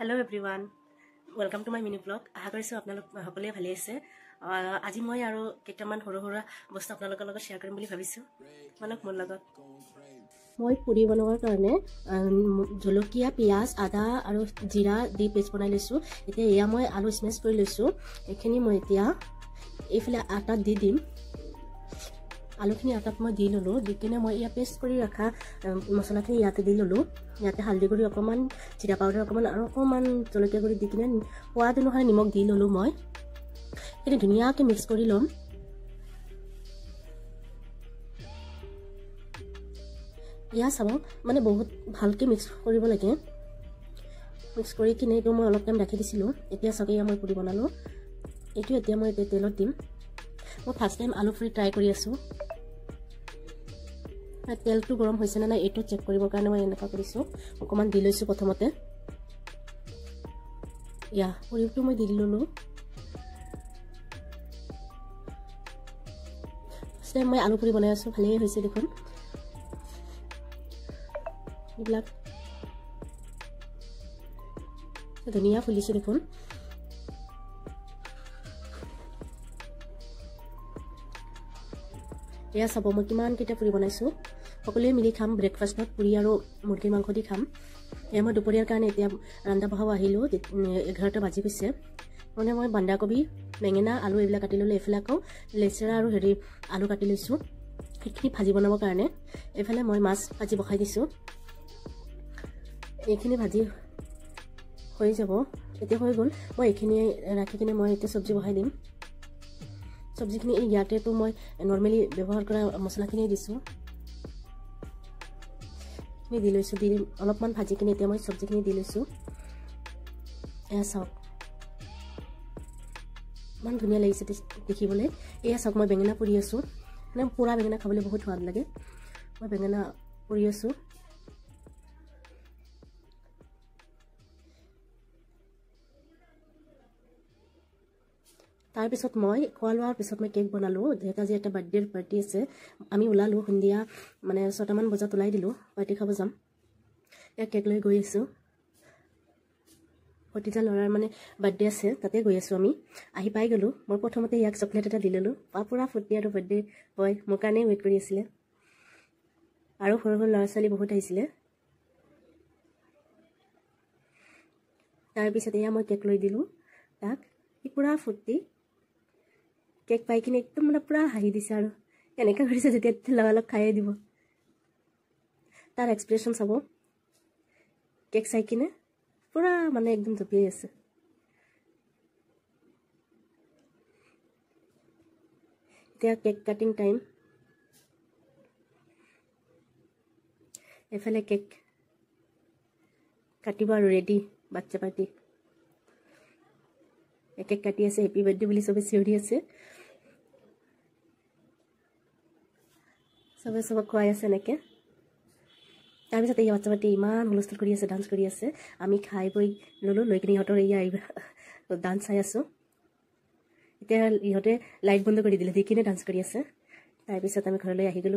Hello everyone, welcome to my mini vlog. আশা কৰিছো আপোনালোক সকলোৱে ভালে আছে। আজি মই আৰু কেইটামান হৰহৰা বস্তু আপোনালোকৰ লগত শেয়াৰ কৰিম বুলি ভাবিছো। মানক মোৰ লগত মই পুৰি বনোৱাৰ কাৰণে জলকীয়া, পিয়াজ, আদা আৰু জিৰা দি পেষ্ট বনাই লৈছো। এতিয়া এয়া মই আলু স্মেশ কৰি লৈছো। এখিনি মই এতিয়া এইফালে আটা দি দিম। আলুখিনি আটাত মই দি ললো। দি কিনে মই ইয়া পেষ্ট কৰি ৰাখা মছলাখিনি ইয়াতে দি ললো। ইয়াতে হালদি গুড়ি অকমান, জিৰা পাউডাৰ অকমান আৰু অকমান জলকীয়া গুড়ি দি কিনে সোৱাদ অনুসাৰে নিমখ দি ললো মই। এনে ধুনীয়াকৈ মিক্স কৰি লম। ইয়া চাব মানে বহুত ভালকৈ মিক্স কৰিব লাগে। মিক্স কৰি কিনে এইটো মই অলপ টাইম ৰাখি দিছিলোঁ। এতিয়া চাগে মই পুৰি বনালোঁ। এইটো এতিয়া মই তেলত দিম। মই ফাৰ্ষ্ট টাইম আলু পুৰি ট্ৰাই কৰি আছোঁ। তেলটো গৰম হৈছে নে নাই এইটো চেক কৰিবৰ কাৰণে মই এনেকুৱা কৰিছোঁ। অকণমান দি লৈছোঁ প্ৰথমতে। ইয়া পুৰিটো মই দি ললোঁ। ফাৰ্ষ্ট টাইম মই আলু পুৰি বনাই আছোঁ। ভালেই হৈছে দেখোন। এইবিলাক ধুনীয়া ফুলিছে দেখোন। এয়া চাব মই কিমানকেইটা পুৰি বনাইছোঁ। সকলোৱে মিলি খাম। ব্ৰেকফাষ্টত পুৰি আৰু মুৰ্গীৰ মাংস দি খাম। এয়া মই দুপৰীয়াৰ কাৰণে এতিয়া ৰান্ধা বঢ়াব আহিলোঁ। 11টা বাজি গৈছে। মানে মই বন্ধাকবি, বেঙেনা, আলু এইবিলাক কাটি ল'লোঁ। এইফালে আকৌ লেচেৰা আৰু আলু কাটি লৈছোঁ সেইখিনি ভাজি বনাবৰ কাৰণে। এইফালে মই মাছ ভাজি বহাই দিছোঁ। এইখিনি ভাজি হৈ যাব। এতিয়া হৈ গ'ল। মই এইখিনি ৰাখি কিনে মই এতিয়া চব্জি বহাই দিম। চব্জিখিনি ইয়াতেতো মই নৰ্মেলি ব্যৱহাৰ কৰা মছলাখিনি দিছোঁ। দি লৈছোঁ। দি অলপমান ভাজি কিনে এতিয়া মই চব্জিখিনি দি লৈছোঁ। এয়া চাওক ইমান ধুনীয়া লাগিছে দেখিবলৈ। এয়া চাওক মই বেঙেনা পুৰি আছোঁ। মানে পুৰা বেঙেনা খাবলৈ বহুত সোৱাদ লাগে। মই বেঙেনা পুৰি আছোঁ। তাৰপিছত মই খোৱা লোৱাৰ পিছত মই কেক বনালোঁ। যিহেতু আজি এটা বাৰ্থডেৰ পাৰ্টি আছে। আমি ওলালোঁ সন্ধিয়া মানে 6টামান বজাত ওলাই দিলোঁ। পাৰ্টি খাব যাম। এয়া কেক লৈ গৈ আছোঁ। ভতিজা ল'ৰাৰ মানে বাৰ্থডে আছে, তাতে গৈ আছোঁ আমি। আহি পাই গ'লোঁ। মই প্ৰথমতে ইয়াক চকলেট এটা দি ল'লোঁ। পুৰা ফুৰ্তি আৰু বাৰ্থডে বয় মোৰ কাৰণেই ৱেইট কৰি আছিলে। আৰু সৰু সৰু ল'ৰা ছোৱালী বহুত আহিছিলে। তাৰপিছত এয়া মই কেক লৈ দিলোঁ তাক। সি পুৰা ফুৰ্তি। কেক পাই কিনে একদম মানে পুৰা হাঁহি দিছে আৰু এনেকৈ কৰিছে যেতিয়া লগালগ খায়েই দিব। তাৰ এক্সপ্ৰেশ্যন চাব। কেক চাই কিনে পুৰা মানে একদম জঁপিয়াই আছে। এতিয়া কেক কাটিং টাইম। এফালে কেক কাটিব আৰু ৰেডি বাচ্চা পাৰ্টি। কেক কাটি আছে। হেপী বাৰ্থডে বুলি চবে চিঞৰি আছে। চবে চবক খুৱাই আছে এনেকৈ। তাৰপিছত এই বাচ্চা পাৰ্টি ইমান হুলস্থুল কৰি আছে, ডান্স কৰি আছে। আমি খাই বৈ ল'লোঁ। লৈ কিনে ইহঁতৰ এয়া ডান্স চাই আছোঁ। এতিয়া ইহঁতে লাইট বন্ধ কৰি দিলে, দি কিনে ডান্স কৰি আছে। তাৰপিছত আমি ঘৰলৈ আহি গ'লোঁ।